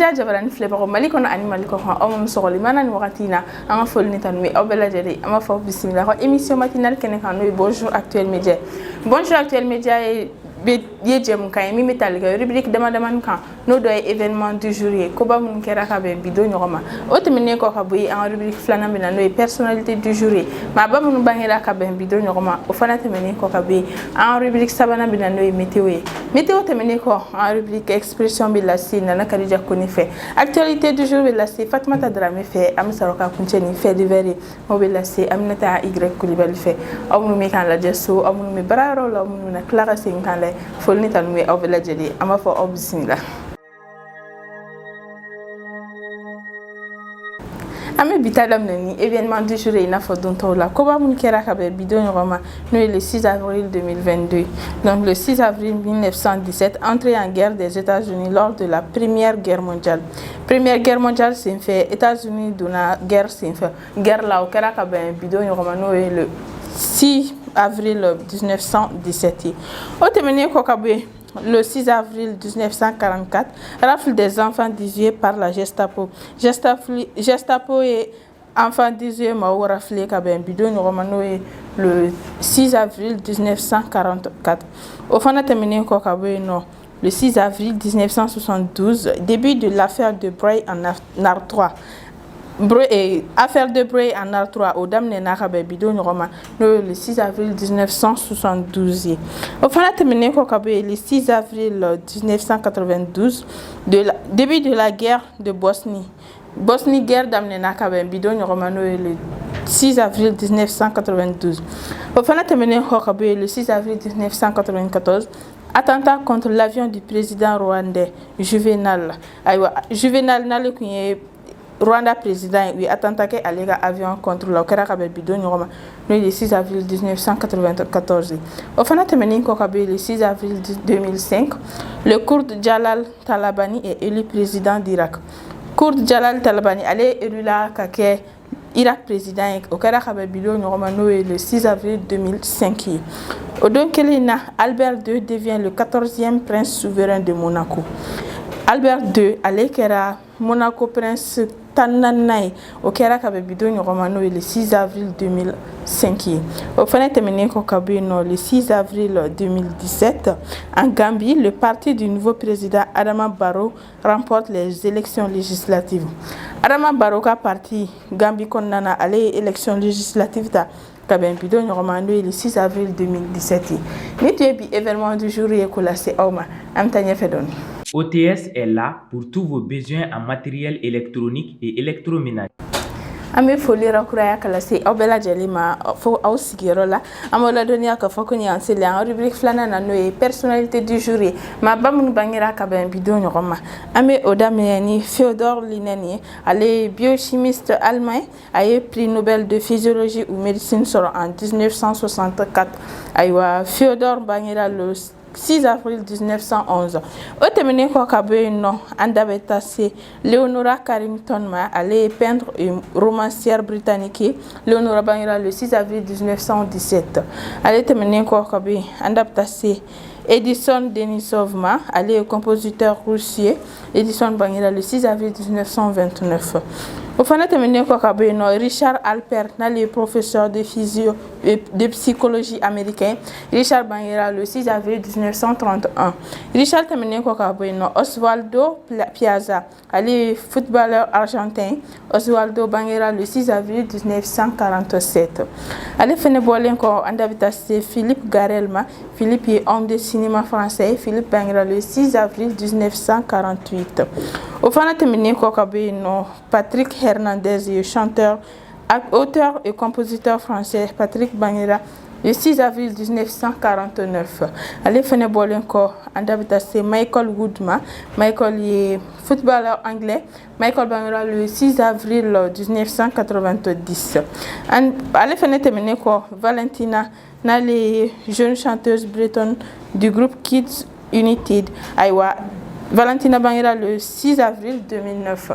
Media jabarani flebaro maliko na animal ko ha o sogoli mana ni wakati na anga fol ni tan mi obela jeri ama fo bismillah ko émission matinale kene kan no bonjour actuel média jem kay mi metal ga rubrique dama kan no do événement du jour ko ba mun kera ka be bido nyoma o temene ko ka buyi en rubrique flana bina no personnalité du jour ma ba mun bangira ka be bido nyoma o fana temene ko ka buyi en rubrique sabana bina no météo temene ko en rubrique expression bila sina na kadija koni fait actualité du jour bila si Fatmata Dramé fait am saroka kunteni fait divers mo bila si Aminata Y Koulibaly fait amunu me kan la jesso amunu me bararo la amunu na Clara Singh kan la folni tanwe obela jeli ama fo obismillah ame bitadam nani événement du jour ina fo don tola ko ba mun kera ka be bidon roma no le 6 avril 2022 donc le 6 avril 1917 entrée en guerre des États-Unis lors de la Première Guerre mondiale c'est fait États-Unis dona guerre c'est fait guerre la o kera ka be bidon roma no le 6 avril 1917 au terminé Kokabé le 6 avril 1944 rafle des enfants d'Isieux par la Gestapo et enfants d'Isieux m'a raflé kabem bidon romano le 6 avril 1944 au fin de terminé Kokabé non le 6 avril 1972 début de l'affaire de Bray en Artois. Affaire de Bray en R3 au Dame Narabe Bidon Roma le 6 avril 1972. Au fin de terminé le 6 avril 1992 début de la guerre de Bosnie. Guerre Dame Narabe Bidon Roma le 6 avril 1992. Au fin de terminé le 6 avril 1994. Attentat contre l'avion du président rwandais Juvenal. Juvenal Nale Rwanda président oui attenté à l'éga avion contre le Karakabe bidon le 6 avril 1994. Au fin de le 6 avril 2005, le Kurd Jalal Talabani est élu président d'Irak. Kurd Jalal Talabani allait élu là kake Irak président au Karakabe bidon le 6 avril 2005. Odon Kelina Albert II devient le 14e prince souverain de Monaco. Albert II allait kera Monaco prince Tananai au Keraka bidon romano le 6 avril 2005. Au fin de le 6 avril 2017 en Gambie, le parti du nouveau président Adama Barrow remporte les élections législatives. Adama Barrow ka parti Gambie konnana allé élections législatives ta kabem bidon romano le 6 avril 2017. Ni tu bi événement du jour et kolasé auma am tanya fedon. OTS est là pour tous vos besoins en matériel électronique et électroménager. Ame folira kuraya kalase obela jelima fo au sigirola amola donia ka fokoni ansele en rubrique flana na no personnalité du jour ma bamun bangira ka ben bidon roma ame odameni Féodor Lineni allé biochimiste allemand a eu prix Nobel de physiologie ou médecine en 1964 aywa Féodor bangira le 6 avril 1911. Au terminé non andabetase Leonora Carrington ma allait peindre une romancière britannique Leonora Bangira le 6 avril 1917. Allait terminer andabetase Edison Denisov ma allait compositeur russien Edison Bangira le 6 avril 1929. Au fin de terminer Richard Alpert le professeur de physio et de psychologie américain Richard Bangira le 6 avril 1931. Richard terminé Osvaldo Piazza allé footballeur argentin Osvaldo Bangira le 6 avril 1947. Allez Fenebolen andabitase Philippe Garelma Philippe est homme de cinéma français Philippe Bangira le 6 avril 1948. Au fin de terminer Patrick Hernandez, chanteur, auteur et compositeur français Patrick Bangira le 6 avril 1949. Allez Fenebolenko andabitase Michael Woodman Michael est footballeur anglais Michael Bangira le 6 avril 1990. Allez terminer Valentina les jeune chanteuse bretonne du groupe Kids United Aywa Valentina Bangira le 6 avril 2009.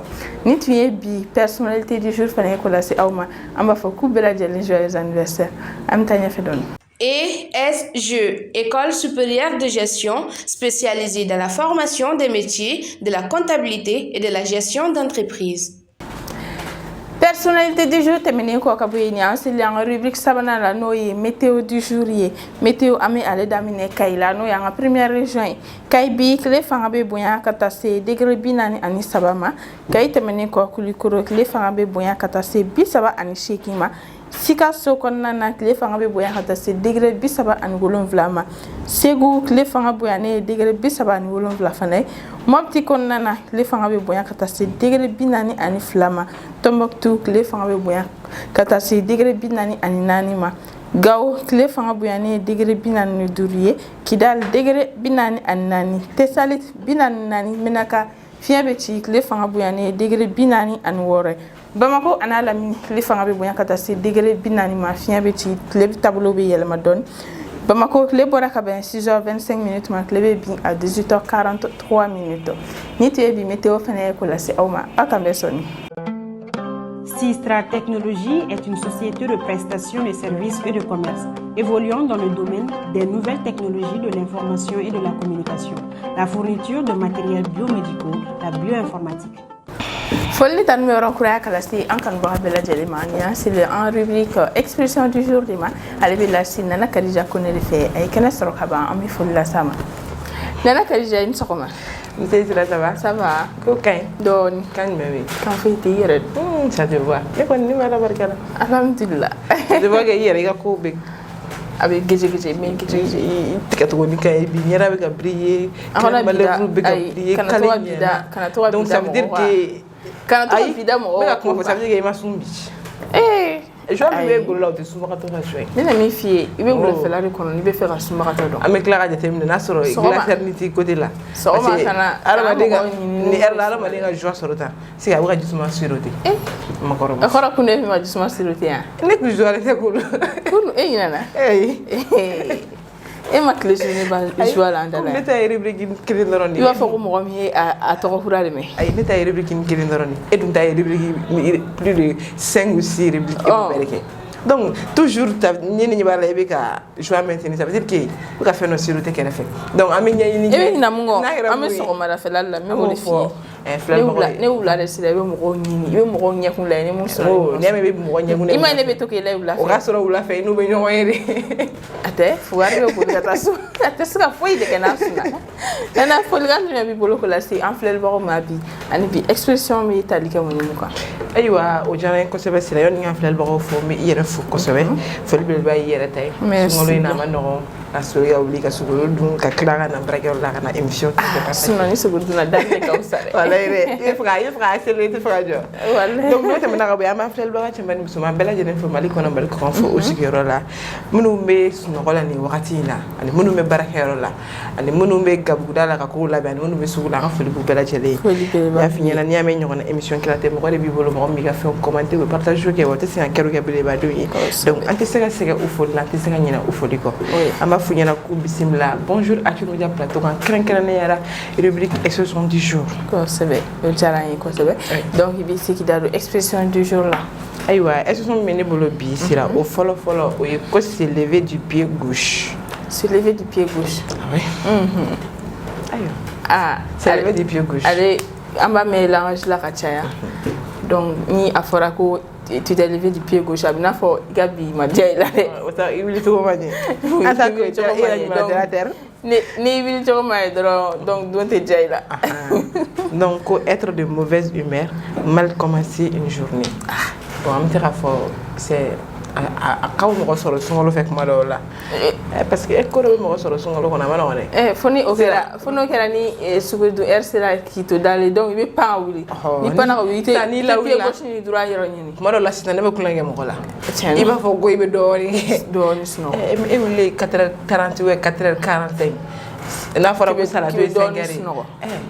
Nituye bi personnalité du jour fane ko la se awma amba fa ku bela jeli joyeux anniversaire am tanya fedon. ESGE, École supérieure de gestion spécialisée dans la formation des métiers de la comptabilité et de la gestion d'entreprise. Personnalité du jour terminée quoi kabouini c'est la rubrique sabana la noye météo du jour météo ami ale damine kayla no ya première région kay bi kle fanga be bonya kata se degré binani ani sabama kay terminée quoi kulikuro kle fanga be bonya kata se bisaba ani shekima sika so konna na kle fanga be bonya kata se degré bisaba ani golonvlama segu kle fanga boya ne degré bisaba ani golonvla fanay mopti konna na kle fanga be bonya kata se degré binani ani flama Tombouctou kle fanga be boya kata se degré binani ani nanima Gao kle fanga boya ne degré binani duriye Kidal degré binani ani nani Tessalit binani nani menaka fiabeti kle fanga boya ne degré binani ani wore Bamako anala min kle fanga be boya kata se degré binani ma fiabeti kle tableau be yelma don Bamako kle bora ka ben 6h25 minutes ma kle be bin à 18h43 minutes ni tu bi météo fene ko la se awma akambe soni Sistra Technologies est une société de prestation de services et de commerce, évoluant dans le domaine des nouvelles technologies de l'information et de la communication, la fourniture de matériels biomédicaux, la bioinformatique. Folie tan me rakura kala si an kan ba bela jelimania c'est le en rubrique expression du jour dima ale bela si nana Khadija konele fe ay kana soro kaba ami folie sama nana Khadija in sokoma Monsieur Sira, ça va? Ça va. Ok. Don. Quand même. Quand fait hier. Ça te voit. Mais quand ni mala barkala. Alhamdulillah. Je vois que hier il y a ko big. Avec gege mais gege tika to ni kay bi ñara be ka briller. Kana level be ka briller kana to bida. Donc ça veut dire que kana to bida mo. Ça veut dire que ma sumbi. Eh. Je vais me golo la de suma ka to ka shoy. Ni na mi fie, ibe golo fela ri kono ni be fera suma ka to do. Ame Clara de termine na soro l'éternité côté là. So ma kana ara ma dinga ni ara ma dinga joie sorota. Si ka buka jusuma siroté. Eh. Makoro. Akora kune mi ma jusuma siroté ya. Ne ku joie te ko. Kunu nana. E ma clé je ba joie la ndala. Ne ta rubrique kiri ndoroni. Iba foko mo mi a to ko furale me. Ay ne ta rubrique kiri ndoroni. Et donc ta rubrique plus de 5 ou 6 rubriques bereke. Donc toujours ni ba la ebeka joie maintenir ça veut dire que vous ka faire nos siroté qu'elle fait. Donc ami ni e na mungo ami so ma la fela la me mo le fi. Ne wula de sila be mo ko nyini be mo ko nyakun la ni mo so. Oh ne me be mo ko nyakun. Ima ne be to ke la wula. O ka so wula fe no be nyo yere. Ate fuari be bulu kata so. Ate sika foi de kana suna. Na folgan me bi bulu ko la si en flel ba ma bi ani bi expression mi talika mo ni ko. Aywa o jara ko sebe sila yon nga flel ba ko fo mi yere fo ko sebe. Fo be ba yere tay. Ngolo ina ma no asuri ya wuli ka sugulu dun ka Clara na brake la kana émission qui se passe. Suna ni sugulu na dane ka usare. Il fera c'est le frère Joe. Donc moi je me n'arrive pas à faire le bagage mais nous sommes belle jeune femme mali qu'on bel grand fo aussi que là munu me sunu rola ni wakati na ani munu me barakero la ani munu me gabuda la ka ko la ben munu me sugula ka fili bu bela jele ya fini na ni ame nyona émission qui la te mo ko de bi bolo mo mi ka fait commenter ou partager que wote c'est un kero ka bele ba do yi donc anti sega sega u fo la anti sega nyina u fo diko amba fu nyana ku bisimla bonjour à tout media plateau kan kren yara rubrique expression du jour c'est vrai donc il dit qui da expression du jour là aywa expression mene bolo bi sira au follow o ko se lever du pied gauche se lever du pied gauche ah oui aywa se lever du pied gauche allez on va mélanger la kachaya donc ni afora ko tu t'es levé du pied gauche abina fo gabi ma dia là autant il veut tout manier attaque tu es la terre ni vil to ma donc doit te dia là donc être de mauvaise humeur mal commencer une journée bon am tira fo c'est a kaw mo ko solo sungolo fek ma do la parce que ko do mo ko solo sungolo ko na ma wone foni okera ni sugu du sera qui to dale donc il pas wuli ni pas na wuli te ni la wuli ko ni droit yoro ni mo do la sina ne ko langue mo ko la iba fo go ibe do ni sino e wuli 4h40 ou 4h45 na fora ko sala do sengari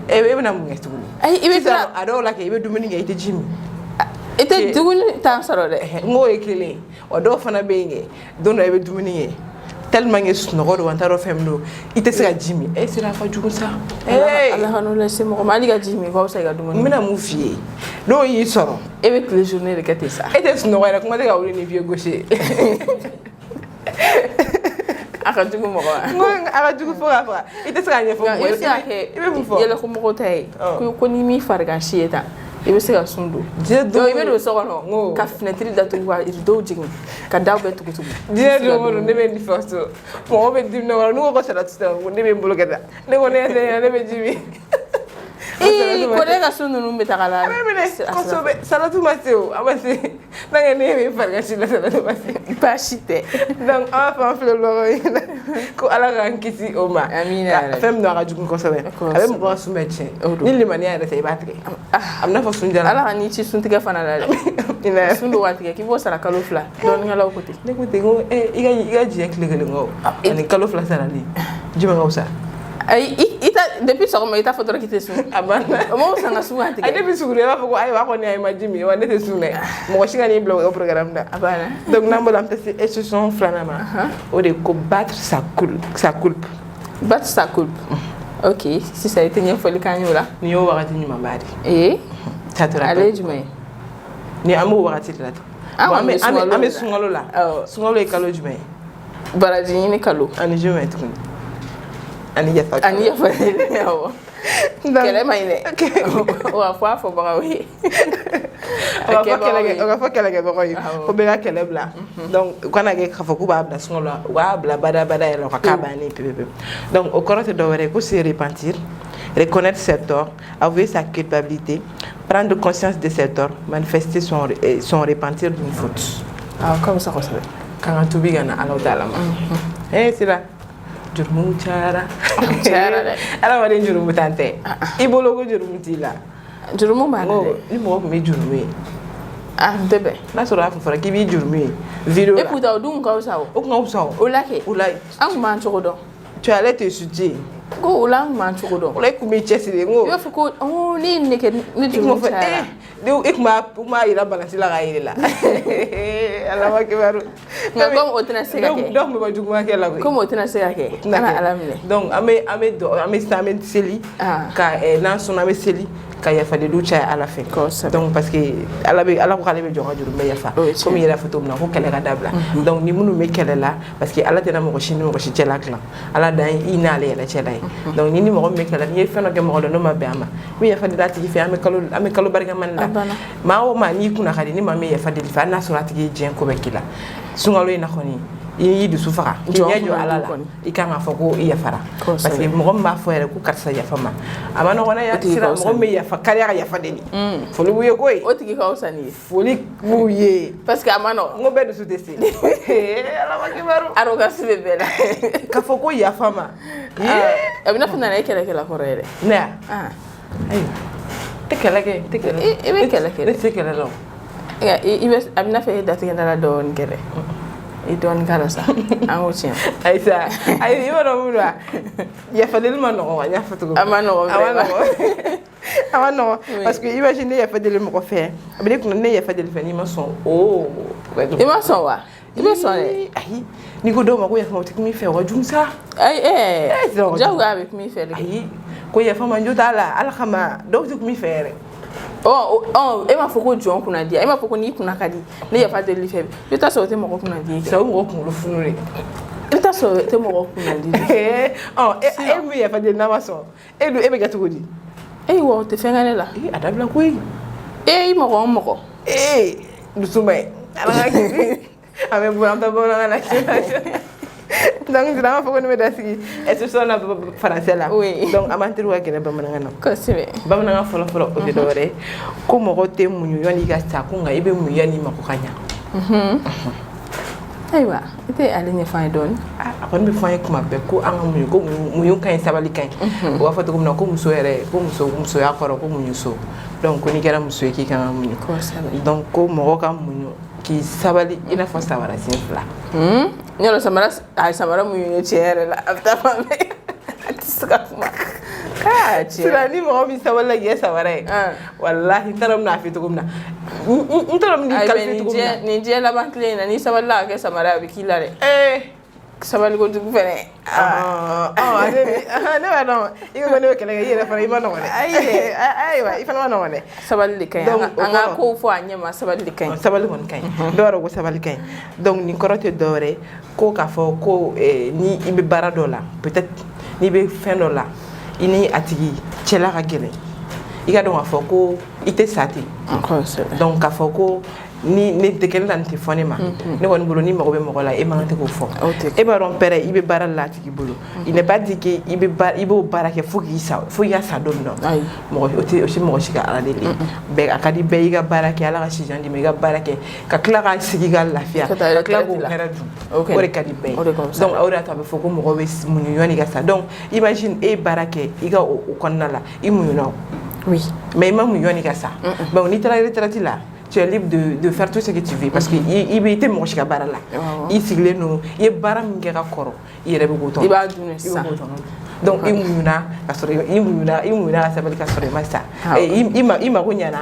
e na mo ngestu ay ibe tra ado la ke ibe dumuni ngai te jimi ete duguni tan soro de ngo ekele o do fana benge don ebe dumuni tellement que sunu go do wantaro femdo ite sega jimi e sira fa jugu sa Allah hanu la se mo mali ga jimi ko sega dumuni mina mu fie no yi soro ebe que les journées de kete ça ete sunu go ra kuma de ga wuri ni vie gauche aka jugu mo ngo aka jugu fo ga fa ite ska nya fo mo ibe mu fo yele ko mo ko tay ko ni mi farga shieta ibe se ga sundu do ibe do so no ka fenêtre da to wa do jigin ka daw be tugu je do mo ne be di fosto mo be di no no ko sala tsta ne be mbulu keda ne ko ne be jibi ko de ga sunu no metakala ko so be sala tu mateo amase na ne be farga shila sala tu mateo pas chité donc a fa fle lo ko ala ran kisi o ma amina fem no ga jugu ko so be abe mo ko su meche ni le mani ya te batke amna fa sunjala ala ni ci suntiga fana la ina sundu watige ki bo sala kalo fla don ngala ko te ne ko te ngo iga ji ek le ngo ani kalo fla sala ni jima ngausa ay ita depuis so ma ita foto ki te sun abana mo sanga su watige ay depuis sugure wa ko ay wa ko ni ay ma jimi wa ne te sunne mo shinga ni blog programme da abana donc nambo lam te et ce sont flanama o de ko battre sa culpe battre sa culpe ok si ça a été une folie kanyola ni yo wakati ni mambari ça te rappelle allez jumay ni amu wakati la ame sungalo la sungalo e kalo jumay baraji ni kalo ani jumay tukun ani ya fa yawo kele mayne wa fa fo barawi on va kele ba koy ko be ga kele bla donc kana ge khafa ku ba bla sungalo wa bla bada ya ka kabani pepe donc au correcte devrait ko se repentir reconnaître ses torts avouer sa culpabilité prendre conscience de ses torts manifester son repentir d'une faute comme ça quand tu bigana Allah taala c'est là jurmu cara ala wadi jurmu tante ibolo go jurmu tila jurmu ma ni mo ko me jurmu debe na so rafu fara ki bi jurmu video e puta dun ka usawo o nga usawo o lake ulai an man chogodo tu allais te sujer go ulang man chogodo ulai ku mi chesire ngo yo fuko ni ne ke ni jurmu cara de ikma ira balansi la gaire la ala ma ke baru na comme otena sega ke donc me ba juguma ke la comme otena sega ke ana alamne donc ame stamen seli ka nan son ame seli ka ya fa de lucha ala fe donc parce que ala ko kale be jonga juru me ya fa comme ira photo na ko kale ga dabla donc ni munu me kele la parce que ala tena mo ko shinu ko shi cela klan ala dan ina le la cela donc ni mo me kele ni fe no ke mo no ma be ama mi ya fa de dati fi ame kalo barga man la ma o ma ni kuna khadi ni ma me ya fa de fa na surati ge jen ko be kila sungalo ina khoni yi du sufara nyajo ala la ikanga foko iya fara parce que mo ma fo ere ku karsa ya fama amana wana ya sira mo me ya fa kariya ya fa deni foli buye koy o tigi ka usani foli buye parce que amana ngo be du desi ala ma kibaru aro ga sibe bela ka foko ya fama abina funa na kela korere na ay tekele ibe tekele lo ya ibe abina fe dati ngala don gere idon karasa ango chen aisa ay yoro mura ya fadel mano wa ya fatu amano parce que imagine ya fadel mo ko fe abele ko ne ya fadel fe ni ma son ima son wa ibe son ay ni ko do ma ko ya fa mi fe wa jumsa ay jaw ga avec mi fe ay ko ya fa manjo dala al khama do mi fe ema foko jon kuna dia ema foko ni kuna kadi ne ya fadel li febe yota so te mo kuna dia so mo ko lo funure yota so te mo kuna dia mi ya fadel na maso edu ebe gatugodi wo te fengane la adabla ko mo du sumay ala ki ame bu am ta bona la donc dama foko ni me dasi et ce sont na français là donc amantiru wa gene bamana ngana ko sibe bamana folo o de dore ko mo gote munyu yoni ga sta ko nga ibe mu yani mako kanya aywa ite alinye fay don akon mi fay kuma be ko anga munyu ko munyu kan sabali kan wa fa to ko na ko muso ere ko muso ya koro ko munyu so donc ko ni kera muso ki kan munyu ko sabe donc ko mo kan munyu ki sabali ina fa sabara sinfla nyoro samara mu yune chere la after mame tsakuma sira ni mo mi sabala ye sabara wallahi taram na fi tugumna taram ni kalfi tugumna ni je la bankle na ni sabala ke samara bi kilare sabali ko dugu fɛnɛ ne b'a dɔn i ko ne bɛ kɛlɛ kɛ i yɛrɛ fana i ma nɔgɔn dɛ ayiwa i fana ma nɔgɔn dɛ sabali de ka ɲi an ka kow fɔ a ɲɛma sabali de ka ɲi sabali kɔni ka ɲi dɔw yɛrɛ ko sabali ka ɲi donc nin kɔrɔ tɛ dɔwɛrɛ ko k'a fɔ ko ni i bɛ baara dɔ la peut-être n'i bɛ fɛn dɔ la i ni a tigi cɛla ka gɛlɛn i ka dɔn k'a fɔ ko i tɛ sa ten donc k'a fɔ ko ni ne tɛgɛ la nin tɛ fɔ ne ma ne kɔni bolo ni mago bɛ mɔgɔ la e man kan tɛ k'o fɔ e b'a dɔn pɛrɛ i bɛ baara la a tigi bolo il n'est pas dit que i b'o baara kɛ fo k'i sa don min na mɔgɔ o tɛ mɔgɔ si ka ala de ye bɛɛ a ka di bɛɛ i ka baara kɛ ala ka sijan d'i ma i ka baara kɛ ka tila ka sigi ka lafiya ka tila k'o hɛrɛ dun o de ka di bɛɛ ye donc o de y'a to a bɛ fɔ ko mɔgɔ bɛ muɲu ɲɔni ka sa donc imagine e ye baara kɛ i ka o kɔnɔna la i muɲuna o mais i ma muɲu ɲɔni ka sa donc n'i taara retraite la tu es libre de faire tout ce que tu veux parce que i bɛ te mɔgɔ si ka baara la i sigilen don i ye baara min kɛ ka kɔrɔ i yɛrɛ bɛ k'o tɔnɔ i b'a dun sisan donc i muɲuna ka sɔrɔ i muɲuna ka sabali ka sɔrɔ i ma sa i mako ɲɛna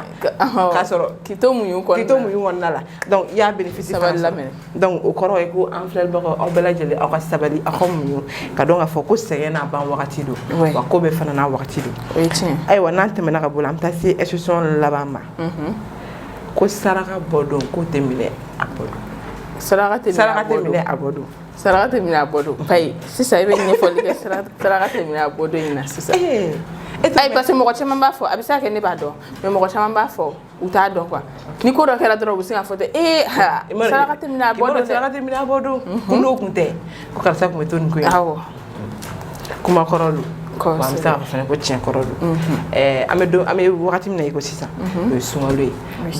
k'a sɔrɔ k'i to muɲu kɔnɔna la donc i y'a bénéfice sabali lamɛn donc o kɔrɔ ye ko an filɛbagaw aw bɛɛ lajɛlen aw ka sabali aw ka muɲu ka dɔn k'a fɔ ko sɛgɛn n'a ban wagati don wa ko bɛɛ fana n'a wagati don o ye tiɲɛ ayiwa n'an tɛmɛna ka bɔ la an bɛ taa se institution laban ma ko saraka bɔ don ko tɛ minɛ a bɔ don saraka tɛ minɛ a bɔ don saraka tɛ minɛ a bɔ don bayi sisan i bɛ ɲɛfɔli kɛ saraka tɛ minɛ a bɔ don in na sisan ayi parce que mɔgɔ caman b'a fɔ a bɛ se ka kɛ ne b'a dɔn mais mɔgɔ caman b'a fɔ u t'a dɔn quoi ni ko dɔ kɛra dɔrɔn u bɛ se ka fɔ ten saraka tɛ minɛ a bɔ don dɛ saraka tɛ minɛ a bɔ don kun n'o kun tɛ ko karisa kun bɛ to nin ko in awɔ kuma kɔrɔ don an bɛ se k'a fɔ fana ko tiɲɛ kɔrɔ don an bɛ wagati min na i ko sisan o ye sunkalo ye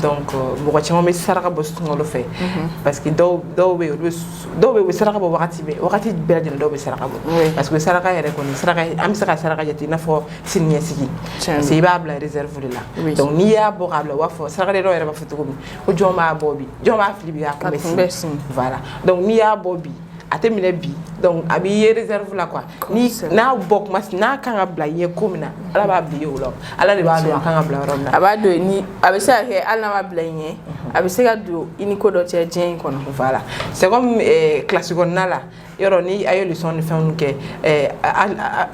donc mɔgɔ caman bɛ saraka bɔ sunkalo fɛ parce que dɔw bɛ yen u bɛ saraka bɔ wagati bɛɛ lajɛlen dɔw bɛ saraka bɔ parce que saraka yɛrɛ kɔni an bɛ se ka saraka jate i n'a fɔ siniɲɛsigi parce que i b'a bila réserve de la donc n'i y'a bɔ k'a bila u b'a fɔ saraka de dɔw yɛrɛ b'a fɔ cogo min ko jɔn b'a bɔ bi jɔn b'a fili bi a kun bɛ sini voilà donc n'i y'a bɔ bi a tɛ minɛ bi donc a b'i ye réserve la quoi n'a bɔ kuma n'a kan ka bila i ye ko min na ala b'a bila i ye o la ala de b'a dɔn a kan ka bila yɔrɔ min na a b'a dɔn ni a bɛ se ka kɛ hali n'a ma bila i ɲɛ a bɛ se ka don i ni ko dɔ cɛ diɲɛ in kɔnɔ voilà c'est comme classe kɔnɔna la yɔrɔ ni a ye leçon ni fɛnw kɛ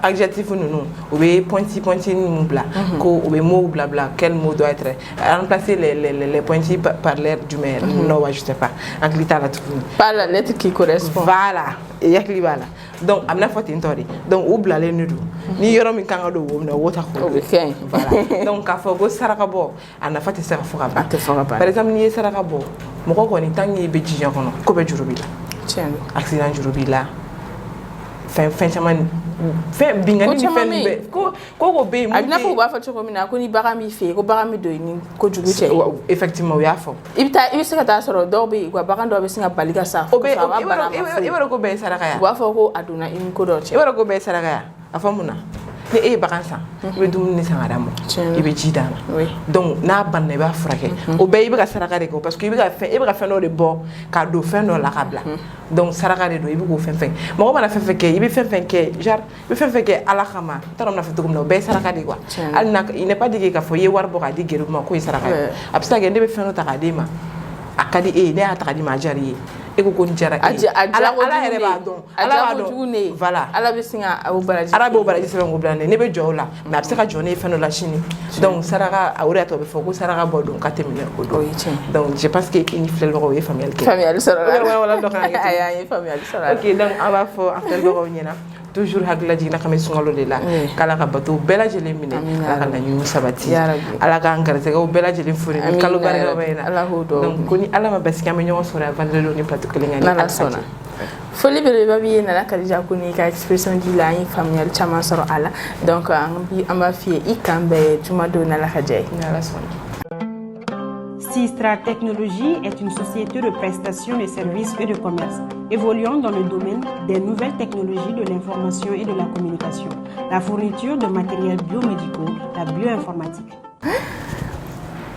adjectif ninnu u bɛ pointi ninnu bila ko u bɛ mots bila quel mot doit être remplacer les pointis par l'air jumɛn non je sais pas en hakili t'a la tuguni par la lettre qui correspond voilà i hakili b'a la donc a bɛna fɔ ten tɔ de donc u bilalen de don ni yɔrɔ min kan ka don wo minɛ o ta k'o o bɛ kɛ yen voilà donc k'a fɔ ko saraka bɔ a nafa tɛ se ka fɔ ka ban par exemple n'i ye saraka bɔ mɔgɔ kɔni tant que i bɛ diɲɛ kɔnɔ ko bɛɛ juru b'i la accident juru b'i la fɛn caman fɛn bingani ni fɛn bɛɛ ko bɛ yen a bɛ n'a fɔ u b'a fɔ cogo min na ko ni bagan b'i fɛ yen ko bagan bɛ don i ni kojugu cɛ effectivement u y'a fɔ i bɛ se ka taa sɔrɔ dɔw bɛ yen u ka bagan dɔw bɛ se ka bali ka sa o bɛ i b'a dɔn ko bɛɛ ye saraka ye u b'a fɔ ko a donna i ni ko dɔw cɛ i b'a dɔn ko bɛɛ ye saraka ye a fɔ mun na ni e ye bagan san i bɛ dumuni san ka d'a ma i bɛ ji d'a ma donc n'a banna i b'a furakɛ o bɛɛ i bɛ ka saraka de kɛ parce que e bɛ ka fɛn dɔ de bɔ k'a don fɛn dɔ la ka bila donc saraka de don i bɛ k'o fɛn mɔgɔ mana fɛn kɛ i bɛ fɛn kɛ genre i bɛ fɛn kɛ ala kama n t'a dɔn n bɛna fɔ cogo min na o bɛɛ ye saraka de ye quoi hali n'a il n'est pas dit k'a fɔ i ye wari bɔ k'a di gɛrɛw ma k'o ye saraka ye a bɛ se ka kɛ ne bɛ fɛn dɔ ta k'a d'e ma a ka di e ye ne y'a ta k'a di ma a diyara i ye e ko nin diyara e ye ala yɛrɛ b'a dɔn ala b'a dɔn voilà ala bɛ sin ka o baraji ala b'o baraji sɛbɛn k'o bila ne bɛ jɔ o la mais a bɛ se ka jɔ ne ye fɛn dɔ la sini donc saraka o de y'a to a bɛ fɔ ko saraka bɔ don ka tɛmɛ o don donc je pense que i ni filɛbagaw ye faamuyali kɛ wala dɔ kan ka kɛ a y'a ye faamuyali sɔrɔ ok donc an b'a fɔ an filɛbagaw ɲɛna toujours hakilila jiginna kan bɛ sunkalo de la k'ala ka bato bɛɛ lajɛlen minɛ ala ka laɲiniw sabati ala k'an garisɛgɛw bɛɛ lajɛlen foni ni kalo barika bɛ na donc ko ni ala ma basi an bɛ ɲɔgɔn sɔrɔ yan vendredi ni plateau kelen kan n'ala sɔnna foli belebeleba b'i ye Nana Kadija ko n'i ka expression di la an ye faamuyali caman sɔrɔ a la donc an b'a f'i ye i kan bɛɛ jumadon n'ala ka diya ye n'ala sɔnna. Sistra Technologies est une société de prestation de services et de commerce évoluant dans le domaine des nouvelles technologies de l'information et de la communication, la fourniture de matériels biomédicaux, la bioinformatique.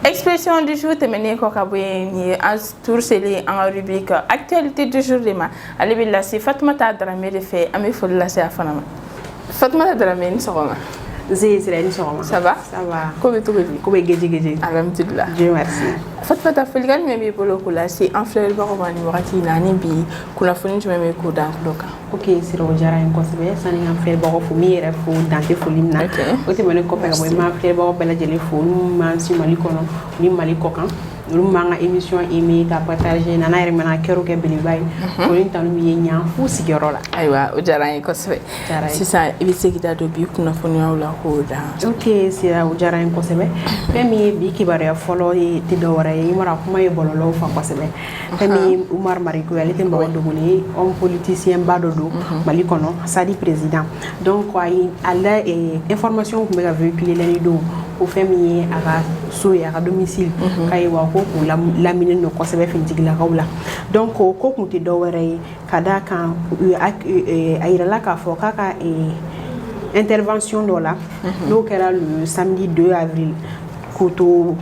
Expression du jour tɛmɛnen kɔ ka bɔ yen ni an tour selen an ka rubrique actualité du jour de ma ale bɛ lase Fatumata Darame de fɛ an bɛ foli lase a fana ma Fatumata Darame ni sɔgɔma. Sira ni sɔgɔma. Ça va? Ça va. Ko bɛ cogo di? Ko bɛ geji. Alhamdulillah. Dieu merci. Fatumata folikan jumɛn b'i bolo k'o lase an filɛbagaw ma ni wagati in na ani bi kunnafoni jumɛn bɛ k'o d'an tulo kan? Ok, sira o jara en kosɛbɛ sani an filɛbagaw fo min yɛrɛ fo dante foli min na o tɛmɛnen kɔfɛ ka bɔ i ma filɛbagaw bɛɛ lajɛlen fo n'u m'an si Mali kɔnɔ ni Mali kɔkan olu m'an ka émission aimer ka partager nana yɛrɛ mana kɛr'o kɛ belebeleba ye foli tanu min ye ɲan f'u sigiyɔrɔ la ayiwa o jara an ye kosɛbɛ sisan i bɛ se k'i da don bi kunnafoniyaw la k'o da ok sira o jara en kosɛbɛ fɛn min ye bi kibaruya fɔlɔ ye tɛ dɔ wɛrɛ ye i mara kuma ye bɔlɔlɔw fa kosɛbɛ fɛn min ye Umar Mariko ale tɛ mɔgɔ dogolen ye homme politicien ba dɔ don Mali kɔnɔ Sadi président donc ale information kun bɛ ka véhiculer lani don o fɛn min ye a ka so ye a ka domicile k'a wa ko k'u lamini no kosɛbɛ finitigilakaw la donc ko kun tɛ dɔ wɛrɛ ye ka da kan a yirala k'a fɔ k'a ka intervention dɔ la n'o kɛra le samedi 2 avril couteau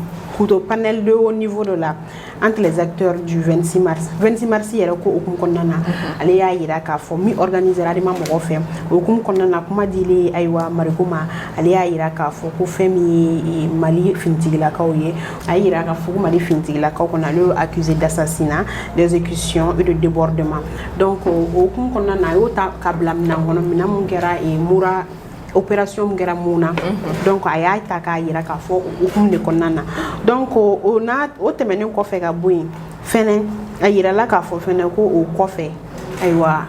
panel de haut niveau de la entre les acteurs du 26 mars. 26 mars yɛrɛ ko okumu kɔnɔna na ale y'a yira k'a fɔ min organisera de ma mɔgɔ fɛ okumu kɔnɔna na kuma dilen ayiwa Mariko ma ale y'a yira k'a fɔ ko fɛn min ye Mali finitigilakaw ye a yira k'a fɔ ko Mali finitigilakaw kɔnɔ ale y'o accusé d'assassinat, d'exécution et de débordement donc okumu kɔnɔna na a y'o ta ka bila minan kɔnɔ minan mun kɛra mura opération mun kɛra mun na donc a y'a ta k'a yira k'a fɔ okumu de kɔnɔna na donc o tɛmɛnen kɔfɛ ka bɔ yen fɛnɛ a yirala k'a fɔ fɛnɛ ko o kɔfɛ ayiwa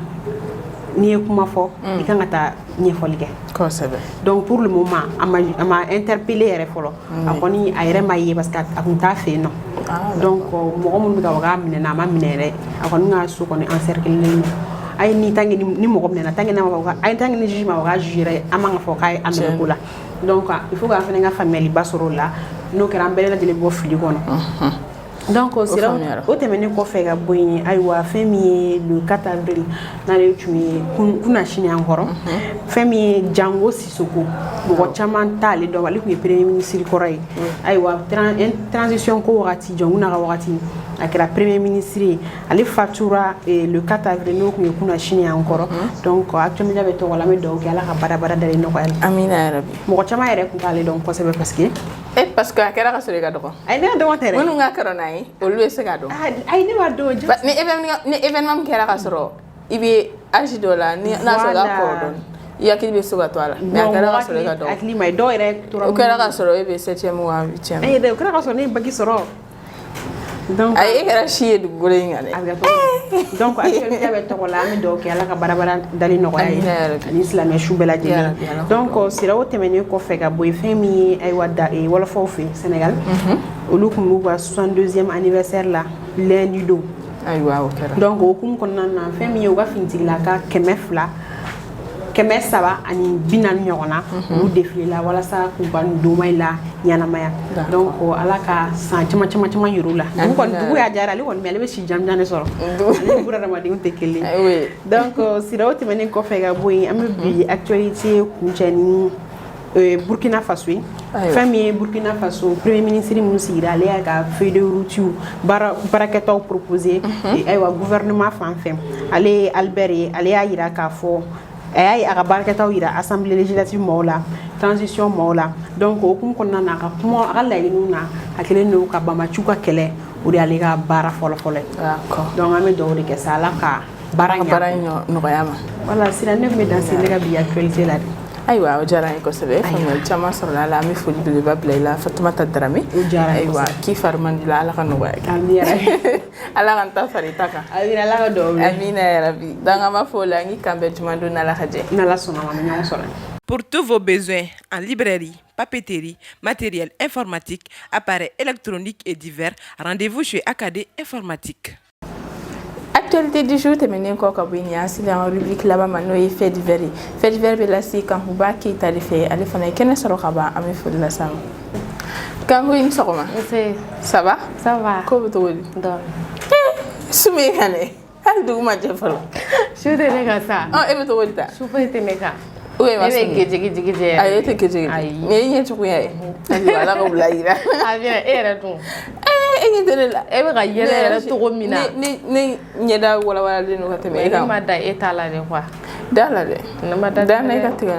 n'i ye kuma fɔ i kan ka taa ɲɛfɔli kɛ kosɛbɛ donc pour le moment a ma interpellé yɛrɛ fɔlɔ a kɔni a yɛrɛ ma ye parce que a kun t'a fɛ yen nɔ donc mɔgɔ minnu bɛ ka waga minɛ a ma minɛ yɛrɛ a kɔni ka so kɔni encercler ay ni tangi ni mɔgɔ minɛ tangi na waga ay tangi ni juge ma waga juger a man ka fɔ k'a ye amina ko la donc il faut k'an fana ka faamuyali ba sɔrɔ o la n'o kɛra an bɛɛ lajɛlen bɔ fili kɔnɔ donc sira o tɛmɛnen kɔfɛ ka bɔ yen ayiwa fɛn min ye le 4 avril n'ale tun ye kunna sini an kɔrɔ fɛn min ye Jango Sisoko mɔgɔ caman t'ale dɔn ale tun ye premier ministre kɔrɔ ye ayiwa transition ko wagati jɔnkuna ka wagati a kɛra premier ministre ye ale fatura le 4 avril n'o tun ye kunna sini an kɔrɔ donc actuellement bɛ tɔgɔ la an bɛ dugawu kɛ Ala ka baara dalen nɔgɔya amina yarabi mɔgɔ caman yɛrɛ tun t'ale dɔn kosɛbɛ parce que a kɛra ka sɔrɔ i ka dɔgɔ ay ne dɔgɔ tɛ minnu ka kɔrɔ n'a ye olu bɛ se ka dɔn ay ne b'a dɔn ni événement min kɛra ka sɔrɔ i bɛ âge dɔ la n'a sɔrɔ i ka kɔrɔ dɔn i hakili bɛ se ka to a la mais a kɛra ka sɔrɔ i ka dɔgɔ hakili ma dɔw yɛrɛ tora o kɛra ka sɔrɔ e bɛ 7e ou 8e o kɛra ka sɔrɔ ne ye bac sɔrɔ donc e kɛra si ye dugukolo in kan dɛ donc actuellement bɛ tɔgɔ la an bɛ dugawu kɛ Ala ka baara dali nɔgɔya ye ani silamɛ su bɛɛ lajɛlen donc sira o tɛmɛnen kɔfɛ ka bɔ yen fɛn min ye ayiwa wɔlɔfaw fɛ Sénégal olu tun b'u ka 62e anniversaire la lundi don ayiwa o kɛra donc o hukumu kɔnɔna na fɛn min ye u ka finitigilaka 200 ani 40 ɲɔgɔn na olu défilé la walasa k'u ka doma la ɲanamaya donc Ala ka san caman yir'u la dugu y'a diyara ale kɔni mais ale bɛ si janjan de sɔrɔ ale ni bunadamadenw tɛ kelen donc sira o tɛmɛnen kɔfɛ ka bɔ yen an bɛ bi actualité kuncɛ ni Burkina Faso ye fɛn min ye Burkina Faso premier ministre minnu sigira ale y'a ka feuille de route baarakɛtaw proposé ayiwa gouvernement fan fɛ ale ye Albert ye ale y'a yira k'a fɔ a y'a ye a ka baarakɛtaw yira assemblée législative mɔgɔw la transition mɔgɔw la donc o hukumu kɔnɔna na a ka kuma a ka laɲiniw na a kɛlen don ka Bamaciw ka kɛlɛ o de y'ale ka baara fɔlɔ ye donc an bɛ dugawu de kɛ sa Ala ka baara nɔgɔya ma voilà sira ne tun bɛ danse ne ka bi actualité la de ayiwa o diyara n ye kosɛbɛ faamuyali caman sɔrɔla a la an bɛ foli belebeleba bila i la Fatumata Darame ayiwa k'i fari man di la Ala ka nɔgɔya kɛ Ala ka n ta fara i ta kan Ala ka dugawu amina yarabi donc an b'a fɔ o la n k'i kan bɛn juma don n'Ala ka jɛ n'Ala sɔnna ma an bɛ ɲɔgɔn sɔrɔ. Pour tous vos besoins en librairie, papeterie, matériel informatique, appareils électroniques et divers, rendez-vous chez AKD Informatique. Actualité du jour tɛmɛnen kɔ ka bɔ yen an selen an ka rubrique laban ma n'o ye fait divers ye fait divers bɛ lase Kankuba Keyita de fɛ ale fana ye kɛnɛ sɔrɔ ka ban an bɛ foli lase a ma Kanku i ni sɔgɔma ça va ko bɛ cogo di su bɛ kan dɛ hali dugu ma jɛ fɔlɔ su tɛ ne kan sa e bɛ cogo di ta su foyi tɛ ne kan ne bɛ gejigijigi ayi e tɛ gejigi nin ye ɲɛ cogoya ye Ala ka bila yira a bɛ e yɛrɛ dun e ɲɛ tɛ ne la e bɛ ka yɛlɛ yɛrɛ cogo min na ne ɲɛda walawalalen don ka tɛmɛ e kan ne ma da e ta la de quoi da la dɛ ne ma da na e ka tigɛ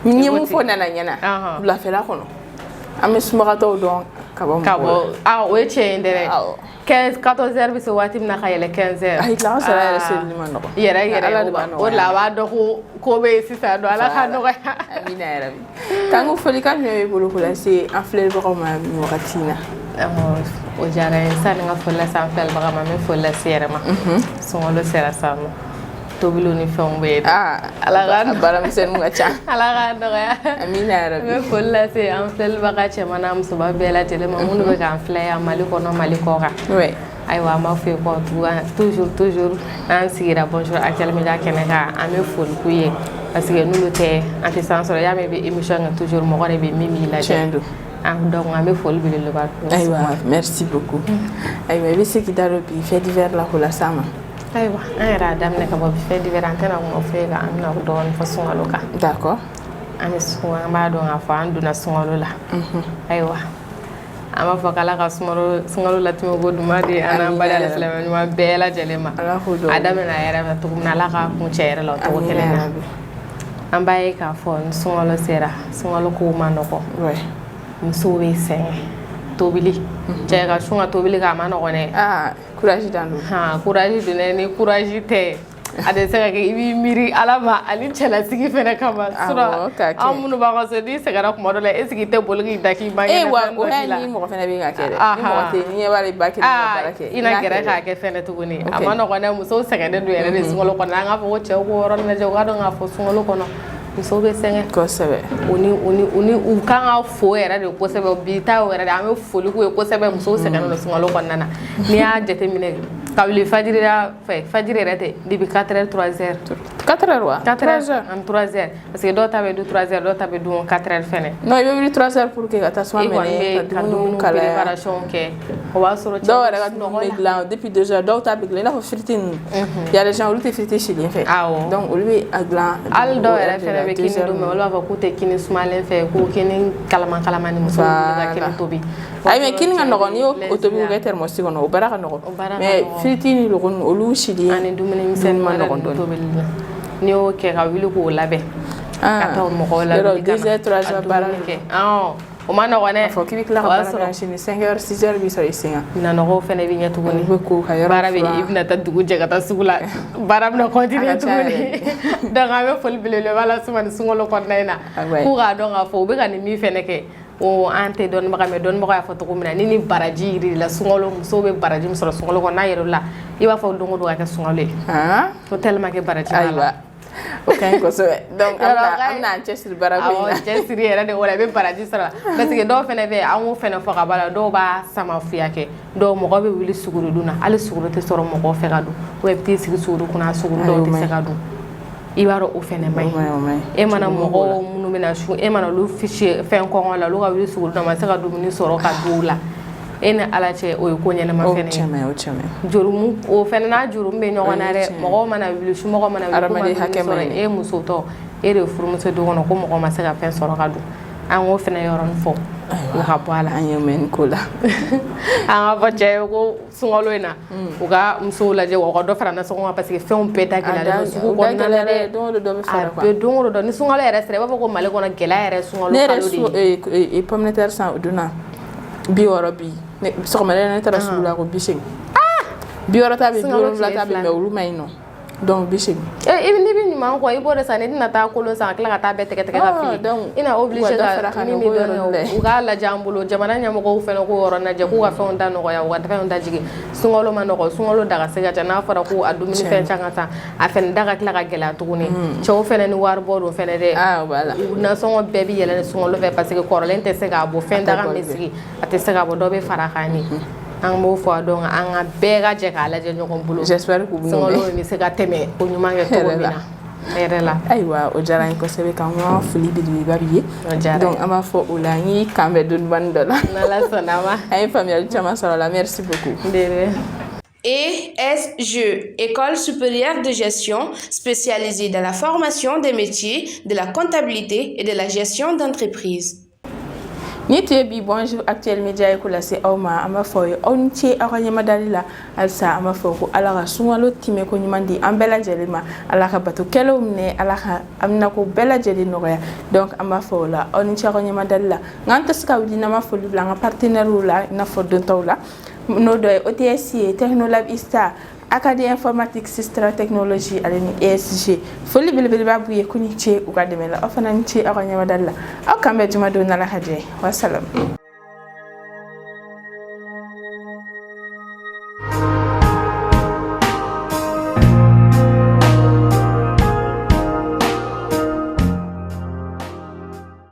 n ye mun fɔ nana ɲɛna wulafɛla kɔnɔ an bɛ sumagatɔw dɔn o ye tiɲɛ ye dɛ 14 heures bɛ se waati min na ka yɛlɛ 15 heures. A tila ka sara yɛrɛ selili ma nɔgɔ. Yɛrɛ o la a b'a dɔn ko bɛ yen sisan don ala ka nɔgɔya. Amina yɛrɛ bi. K'an ko folikan jumɛn b'i bolo k'o lase an filɛbagaw ma nin wagati in na. O diyara n ye sani n ka foli lase an filɛbaga ma n bɛ foli lase yɛrɛ ma. Sunkalo sera sisan nɔ tobiliw ni fɛnw bɛ yen. Ala ka baaramisɛnninw ka ca. Ala ka nɔgɔya. Amina yɛrɛ bi. N bɛ foli lase an filɛbaga cɛman n'a musoman bɛɛ lajɛlen ma minnu bɛ k'an filɛ yan Mali kɔnɔ Mali kɔ kan. Ayiwa an b'a fɔ toujours n'an sigira Bonjour Actuel Media kɛnɛ kan an bɛ foli k'u ye parce que n'olu tɛ an tɛ san sɔrɔ y'a mɛn i bɛ émission kɛ toujours mɔgɔ de bɛ min b'i lajɛ. Donc an bɛ foli belebeleba k'u ye. Ayiwa merci beaucoup. Ayiwa i bɛ se k'i da don bi fait divers la k'o las'an ma. Ayiwa an yɛrɛ y'a daminɛ ka bɔ bi fait divers an tɛna kuma foyi kan an bɛna dɔɔnin fɔ sunkalo kan. D'accord. An b'a dɔn k'a fɔ an donna sunkalo la. Ayiwa an b'a fɔ k'Ala ka sunkalo latimɛ ko duman di an n'an bali alisilamɛ ɲuman bɛɛ lajɛlen ma. A daminɛ a yɛrɛ fɛ cogo min na Ala ka kun cɛ yɛrɛ la o cogo kelen na. An b'a ye k'a fɔ ni sunkalo sera sunkalo kow ma nɔgɔ. Musow bɛ sɛgɛn tobili cɛ ka sun ka tobili kɛ a ma nɔgɔn dɛ. Courage dan don. Courage don dɛ ni courage tɛ a tɛ se ka kɛ i b'i miiri Ala ma ani cɛlasigi fɛnɛ kama. An minnu b'an ka so n'i sɛgɛnna kuma dɔ la est ce que i tɛ boli k'i da k'i ba kɛnɛ fɛn dɔ ji la. Ni mɔgɔ fɛnɛ bɛ ka kɛ dɛ. Ni mɔgɔ tɛ ni ɲɛ b'a la i ba kelen ka baara kɛ. I na gɛrɛ k'a kɛ fɛnɛ tuguni a ma nɔgɔn dɛ musow sɛgɛnnen don yɛrɛ de sunkalo kɔnɔ an k'a fɔ ko cɛw k'o yɔrɔ lajɛ u k'a dɔn k'a fɔ sunkalo kɔnɔ musow bɛ sɛgɛn kosɛbɛ u kan ka fo yɛrɛ de kosɛbɛ bi ta yɛrɛ de an bɛ foli k'u ye kosɛbɛ musow sɛgɛnnen don sunkalo kɔnɔna na n'i y'a jateminɛ ka wuli fajiri yɛrɛ tɛ depuis 4 heures 3 heures 4 heures wa 4 heures ani 3 heures parce que dɔw ta bɛ dun 3 heures dɔw ta bɛ dun 4 heures fɛnɛ non i bɛ wuli 3 heures pour que ka tasuma minɛ ka dumuni kalaya préparation kɛ o b'a sɔrɔ dɔw yɛrɛ ka dumuni bɛ dilan depuis 2 heures dɔw ta bɛ dilan i n'a fɔ firiti ninnu y a des gens olu tɛ firiti silen fɛ donc olu bɛ a dilan hali dɔw yɛrɛ fɛnɛ bɛ kini dun mɛ olu b'a fɔ k'u tɛ kini sumalen fɛ ko kini kalaman ni musow bɛ ka kini tobi ayi mɛ kini ka nɔgɔn n'i y'o tobi k'o kɛ thermos kɔnɔ o baara ka nɔgɔn mais firiti ni lɔgɔ ninnu olu sili ani dumuni misɛnnin ma nɔgɔn dɔɔnin n'i y'o kɛ ka wuli k'o labɛn ka taa mɔgɔw la yɔrɔ 2 heures 3 heures baara kɛ o ma nɔgɔn dɛ a fɔ k'i bɛ tila ka baara kɛ sini 5 heures 6 heures b'i sɔrɔ i sen kan minɛnɔgɔw fɛnɛ bɛ ɲɛ tuguni baara bɛ i bɛna taa dugu jɛ ka taa sugu la baara bɛna continuer tuguni donc an bɛ foli belebeleba lase u ma nin sunkalo kɔnɔna in na k'u k'a dɔn k'a fɔ u bɛ ka nin min fɛnɛ kɛ an tɛ dɔnnibaga mɛ dɔnnibaga y'a fɔ cogo min na ni baraji yiri la sunkalo musow bɛ baraji min sɔrɔ sunkalo kɔnɔ n'a yɛrɛ la i b'a fɔ don o don ka kɛ sunkalo ye ko tellement que baraji b'a la o ka ɲi kosɛbɛ donc an bɛna an cɛsiri baara ko in na cɛsiri yɛrɛ de o la i bɛ baraji sɔrɔ parce que dɔw fɛnɛ bɛ yen an k'o fɛnɛ fɔ ka b'a la dɔw b'a samafuya kɛ dɔw mɔgɔ bɛ wuli suguri dun na hali suguri tɛ sɔrɔ mɔgɔ fɛ ka dun ou bien i bɛ t'i sigi suguri kunna suguri dɔw tɛ se ka dun i b'a dɔn o fɛnɛ man ɲi e mana mɔgɔw minnu bɛna sun e mana olu fɛn kɔngɔ la olu ka wuli suguri dun ma se ka dumuni sɔrɔ ka dun u la e ni Ala cɛ o ye ko ɲɛnama fɛnɛ ye jurumu o fɛnɛ n'a jurumu bɛ ɲɔgɔn na dɛ mɔgɔw mana wuli somɔgɔw mana wuli ko ma dumuni sɔrɔ e muso tɔ e de ye furumuso du kɔnɔ ko mɔgɔ ma se ka fɛn sɔrɔ ka dun an k'o fɛnɛ yɔrɔnin fɔ u ka bɔ a la an ye mɛn nin ko la an ka fɔ cɛ ye ko sunkalo in na u ka musow lajɛ wa u ka dɔ fara nasɔngɔ kan parce que fɛnw bɛɛ da gɛlɛyalen don sugu kɔnɔna na dɛ don o don dɔ bɛ fara a bɛ don o don ni sunkalo yɛrɛ sera i b'a fɔ ko Mali kɔnɔ gɛlɛya yɛrɛ sunkalo kalo de ye ne yɛrɛ pomme de terre san o donna 60 bi sɔgɔmada ne taara sugu la ko 80 60 ta bɛ 70 ta bɛ mɛ olu ma ɲi nɔ donc 80 n'i bɛ ɲuman kɔ i b'o de san n'i tɛna taa kolon san ka tila ka taa bɛɛ tigɛ ka fili i na obligé ka min bɛ dɔn u k'a lajɛ an bolo jamana ɲɛmɔgɔw fɛnɛ k'o yɔrɔ lajɛ k'u ka fɛnw da nɔgɔya u ka fɛnw da jigin sunkalo ma nɔgɔ sunkalo da ka se ka ca n'a fɔra ko a dumuni fɛn caman ka san a fɛnɛ da ka tila ka gɛlɛya tuguni cɛw fɛnɛ ni wari bɔ don fɛnɛ dɛ nasɔngɔ bɛɛ bɛ yɛlɛn sunkalo fɛ parce que kɔrɔlen tɛ se k'a bɔ fɛn da ka min sigi a tɛ se ka bɔ dɔ bɛ fara kan ni an b'o fɔ dɔn an ka bɛɛ ka jɛ k'a lajɛ ɲɔgɔn bolo j'espère que sunkalo bɛ se ka tɛmɛ ko ɲuman kɛ cogo min na yɛrɛ la ayiwa o diyara n ye kosɛbɛ k'an ka foli belebeleba b'i ye donc an b'a fɔ o la n y'i kan bɛn dɔɔnin dɔ la n'Ala sɔnna ma an ye faamuyali caman sɔrɔ a la merci beaucoup ESG, École supérieure de gestion, spécialisée dans la formation des métiers de la comptabilité et de la gestion d'entreprise. ni te bi bonjour actuel media ko la se awma ama foyo on ci akanya madalila alsa ama foko ala ga sungalo time ko nyimandi ambela jelima ala ka batu kelo ne ala ka amna ko bela jeli no ya donc ama fola on ci akanya madalila nganta ska wudi na ma folu bla partenaire la na fo don tawla no do OTSC Technolab Ista Acadie Informatique Sistra Technologie aleni ESG foli bilbil babu ye kuni ce uga demela ofana ci akanya madalla akambe juma do na la haje wassalam